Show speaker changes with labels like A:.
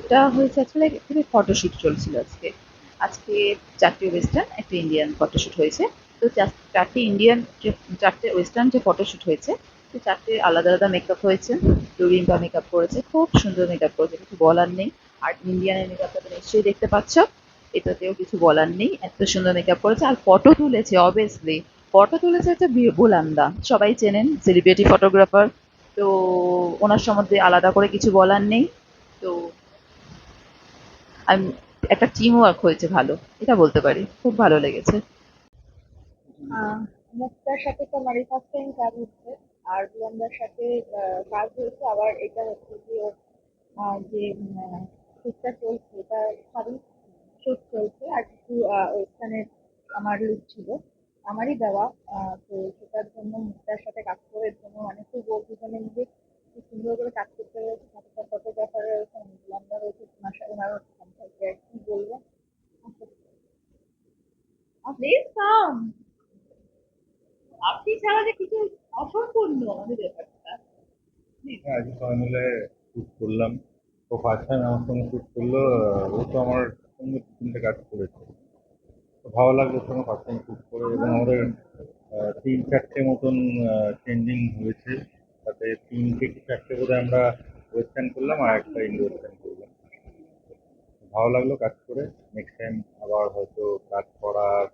A: এটা হয়েছে আসলে এখানে ফটোশুট চলছিল আজকে। আজকে ৪টে ওয়েস্টার্ন, একটা ইন্ডিয়ান ফটোশুট হয়েছে। তো ৪টে ইন্ডিয়ান যে ৪টে ওয়েস্টার্ন যে ফটোশুট হয়েছে, তো ৪টে আলাদা, আলাদা মেকআপ হয়েছে। তো রিম্পা মেকআপ করেছে, খুব সুন্দর মেকআপ করেছে, কিছু বলার নেই। আর ইন্ডিয়ানের মেকআপটা তো নিশ্চয়ই দেখতে পাচ্ছ। এটাতেও কিছু বলার নেই, এত সুন্দর মেকআপ করেছে। আর ফটো তুলেছে অবভিয়াসলি, ফটো তুলেছে হচ্ছে বুলান্দা, সবাই চেনেন, সেলিব্রিটি ফটোগ্রাফার। তো ওনার সম্বন্ধে আলাদা করে কিছু বলার নেই। তো আমি একটা টিম ওয়ার্ক হয়েছে ভালো, এটা বলতে পারি, খুব ভালো লেগেছে।
B: আহ মুক্তার সাথে তো আমার এই ফার্স্ট টাইম কাজ হচ্ছে। আর বিয়ন্দার সাথে কাজ হয়েছে। আবার এটা হচ্ছে যে ওর যে শুটটা চলছে এটা সবই শুট চলছে। আর কিছু ওইখানে আমার লুক ছিল, আমারই দেওয়া। তো সেটার জন্য মুক্তার সাথে কাজ করার জন্য মানে খুব ওর দুজনে মিলে খুব সুন্দর করে কাজ করতে হয়েছে। সাথে সাথে ফটোগ্রাফার রয়েছে, বিয়ন্দা রয়েছে, ওনার সাথে ওনারও সম্পর্কে আর কি বলবো। প্লিজ কাম, আপনি ছাড়া যে কিছু অসম্পূর্ণ আমাদের ব্যাপারটা।
C: হ্যাঁ, আজকে সবাই মিলে শুট করলাম। ও ফার্স্ট টাইম আমার সঙ্গে শুট করলো। ও তো আমার সঙ্গে 3টে কাজ করেছে। তো ভালো লাগলো ওর সঙ্গে ফার্স্ট টাইম শুট করে, এবং আমাদের 3-4টে মতন চেঞ্জিং হয়েছে। তাতে 3টে কি 4টে বোধহয় আমরা ওয়েস্টার্ন করলাম আর একটা ইন্ডো ওয়েস্টার্ন করলাম। ভালো লাগলো কাজ করে। নেক্সট টাইম আবার হয়তো কাজ করার